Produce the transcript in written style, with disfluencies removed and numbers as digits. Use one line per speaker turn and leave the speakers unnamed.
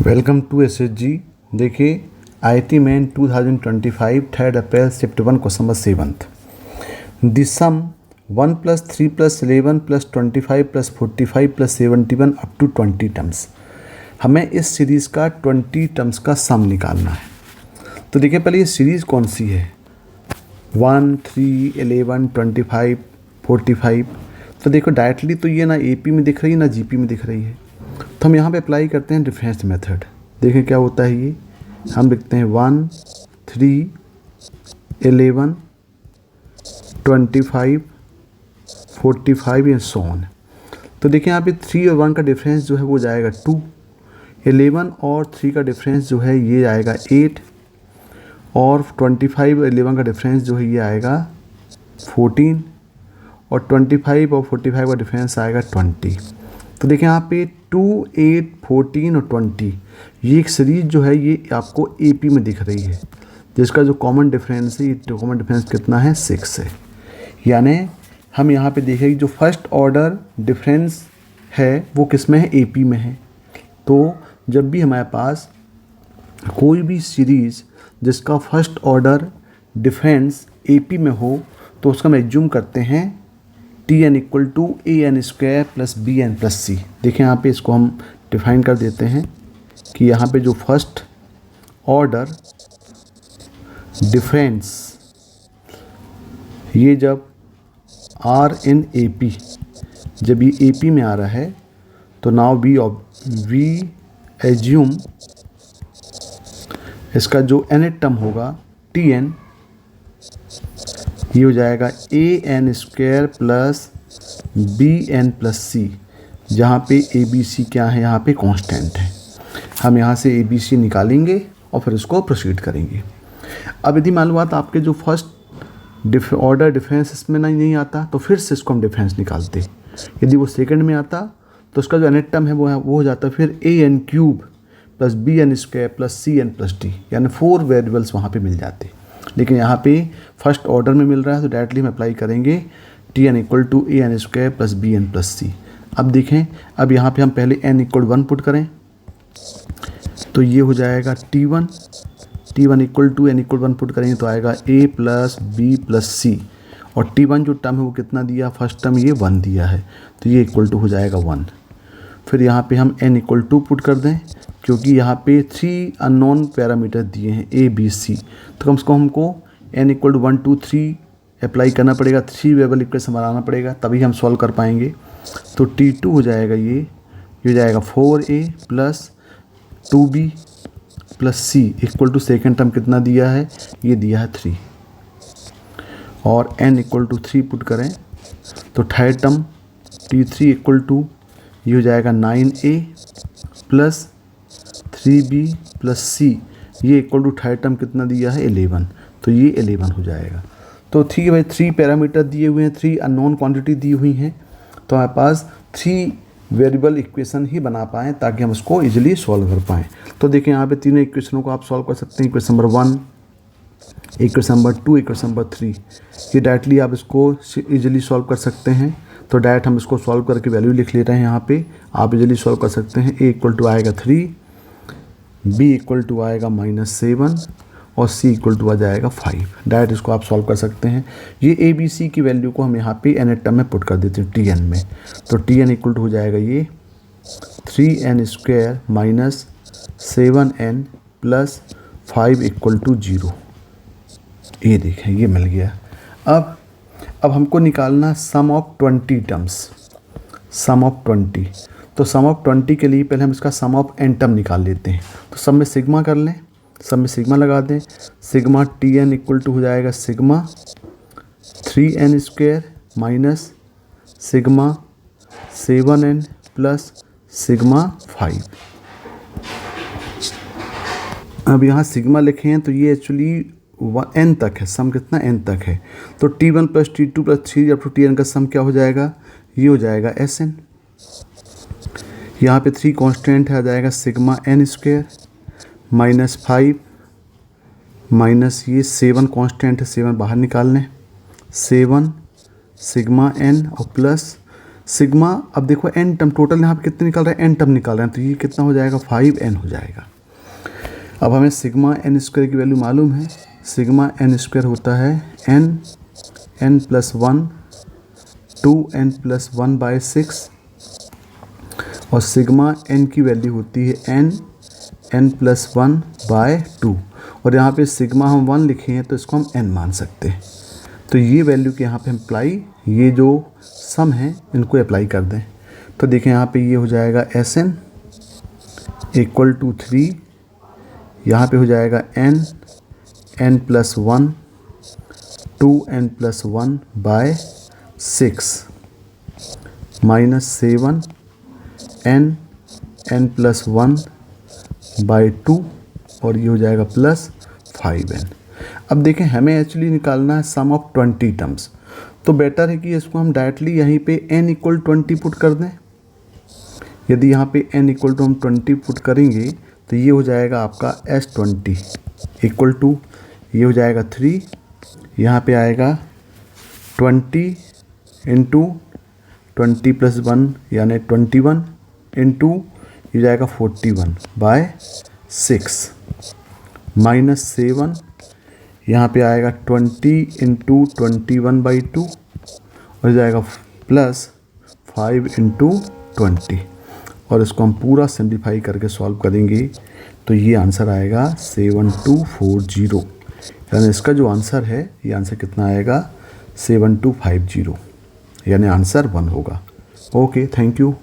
Welcome to SHG. देखिए IIT main 2025 3 April shift 1 question number 7th। The sum 1 + 3 + 11 + 25 + 45 + 71 up to 20 terms. हमें इस series का 20 terms का सम निकालना है। तो देखिए पहले ये सीरीज़ कौन सी है, 1, 3, 11, 25, 45। तो देखो डायरेक्टली तो ये ना एपी में दिख रही है ना जीपी में दिख रही है, तो हम यहाँ पे अप्लाई करते हैं डिफरेंस मेथड। देखें क्या होता है ये, हम लिखते हैं 1, 3, 11, 25, 45 एंड सो ऑन। तो देखिए यहाँ पे 3 और 1 का डिफरेंस जो है वो जाएगा 2, 11 और 3 का डिफरेंस जो है ये आएगा 8, और 25 और 11 का डिफरेंस जो है ये आएगा 14, और 25 और 45 का डिफरेंस आएगा 20। तो देखिए यहाँ पे 2, 8, 14 और 20 ये एक सीरीज जो है ये आपको एपी में दिख रही है, जिसका जो कॉमन डिफरेंस है, ये कॉमन डिफरेंस कितना है, 6 है। यानी हम यहाँ पे देखें जो फर्स्ट ऑर्डर डिफरेंस है वो किस में है, एपी में है। तो जब भी हमारे पास कोई भी सीरीज़ जिसका फर्स्ट ऑर्डर डिफरेंस एपी में हो तो उसका हम एज्यूम करते हैं Tn = an² + bn + c। देखिए यहाँ पे इसको हम डिफाइन कर देते हैं कि यहाँ पे जो फर्स्ट ऑर्डर डिफरेंस ये जब आर इन एपी, जब ये एपी में आ रहा है तो नाउ वी एज्यूम इसका जो nth टर्म होगा Tn ये हो जाएगा an² + bn + c, जहाँ पे ए बी सी क्या है, यहाँ पे कांस्टेंट है। हम यहाँ से ए बी सी निकालेंगे और फिर इसको प्रोसीड करेंगे। अब यदि मान लो बात आपके जो फर्स्ट ऑर्डर डिफरेंस इसमें नहीं आता तो फिर से इसको हम डिफरेंस निकालते। यदि वो सेकंड में आता तो उसका जो nth टर्म है वो हो जाता फिर an³ + bn² + cn + d, यानी 4 वेरिएबल्स वहाँ पे मिल जाते। लेकिन यहाँ पे फर्स्ट ऑर्डर में मिल रहा है तो डायरेक्टली हम अप्लाई करेंगे Tn = an² + bn + c। अब देखें, अब यहाँ पे हम पहले n = 1 पुट करें तो ये हो जाएगा T1 = n = 1 पुट करेंगे तो आएगा a + b + c, और T1 जो टर्म है वो कितना दिया, फर्स्ट टर्म ये 1 दिया है तो ये इक्वल टू हो जाएगा 1। फिर यहाँ पे हम n = 2 पुट कर दें क्योंकि यहाँ पे 3 अननोन पैरामीटर दिए हैं a b c, तो कम से कम हमको n = 1, 2, 3 अप्लाई करना पड़ेगा, 3 वेरिएबल इक्वेशन बनाना पड़ेगा तभी हम सॉल्व कर पाएंगे। तो T2 हो जाएगा ये हो जाएगा 4a + 2b + c equal to second term कितना दिया है, ये दिया है 3, और n = 3 पुट करें तो थर्ड टर्म T3 = ये हो जाएगा 9a + 3b + c, ये इक्वल टू थर्ड टर्म कितना दिया है 11, तो ये 11 हो जाएगा। तो ठीक है भाई, 3 पैरामीटर दिए हुए हैं, 3 अननोन क्वांटिटी दी हुई हैं, तो हमारे पास 3 वेरिएबल इक्वेशन ही बना पाएँ ताकि हम उसको इजीली सॉल्व कर पाएँ। तो देखिए यहाँ पे तीनों इक्वेशनों को आप सॉल्व कर सकते हैं। Equation number 1, equation number 2, equation number 3, ये डायरेक्टली आप इसको इजीली सॉल्व कर सकते हैं। तो डायरेक्ट हम इसको सॉल्व करके वैल्यू लिख ले रहे हैं यहाँ पे, आप इजीली सॉल्व कर सकते हैं। a = आएगा 3, b = आएगा -7 और c = आ जाएगा 5। डायरेक्ट इसको आप सॉल्व कर सकते हैं। ये a b c की वैल्यू को हम यहाँ पे nth टर्म में पुट कर देते हैं Tn में, तो Tn = हो जाएगा ये 3n² - 7n + 5 = 0। ये देखें ये मिल गया। अब हमको निकालना सम ऑफ 20 टर्म्स, सम ऑफ 20। तो सम ऑफ 20 के लिए पहले हम इसका सम ऑफ n टर्म निकाल लेते हैं। तो सब में सिग्मा कर लें, सब में सिग्मा लगा दें। सिग्मा Tn = हो जाएगा sigma 3n² - sigma 7n + sigma 5। अब यहाँ सिग्मा लिखे हैं तो ये एक्चुअली n तक है, सम कितना n तक है। तो T1 + T2 + 3 up to Tn का सम क्या हो जाएगा, ये हो जाएगा Sn। यहाँ पे 3 कांस्टेंट है, आ जाएगा सिग्मा n² -5 माइनस ये 7 कांस्टेंट है, 7 बाहर निकाल लें, 7 सिग्मा n और प्लस सिग्मा, अब देखो n टर्म टोटल यहाँ पे कितने निकाल रहे हैं, n टर्म निकाल रहे हैं, तो ये कितना हो जाएगा 5n हो जाएगा। अब हमें सिग्मा एन स्क्वायर की वैल्यू मालूम है, सिग्मा एन स्क्वायर होता है n प्लस 1 2n प्लस 1/6 और सिग्मा n की वैल्यू होती है n प्लस 1/2 और यहाँ पे सिग्मा हम 1 लिखे हैं तो इसको हम n मान सकते हैं। तो ये वैल्यू के यहाँ पे हम अप्लाई, ये जो सम है इनको अप्लाई कर दें तो देखें यहाँ पे ये हो जाएगा Sn इक्वल टू 3, यहाँ पे हो जाएगा n plus 1 2n plus 1/6 minus 7 n plus 1/2 और ये हो जाएगा प्लस 5n। अब देखें हमें एक्चुअली निकालना है सम ऑफ 20 टर्म्स, तो बेटर है कि इसको हम डायरेक्टली यहीं पे n इक्वल 20 पुट कर दें। यदि यहाँ पे n इक्वल टू हम 20 पुट करेंगे तो ये हो जाएगा आपका S20 इक्वल टू, ये हो जाएगा 3, यहाँ पे आएगा 20 इंटू 20 प्लस 1 यानी 21 इंटू ये हो जाएगा 41/6 माइनस 7, यहाँ पे आएगा 20 इंटू 21/2 और जाएगा प्लस 5 इंटू 20 और इसको हम पूरा सिंप्लीफाई करके सॉल्व करेंगे तो ये आंसर आएगा 7240, यानी इसका जो आंसर है ये आंसर कितना आएगा 7250, यानी आंसर 1 होगा। Okay, thank you.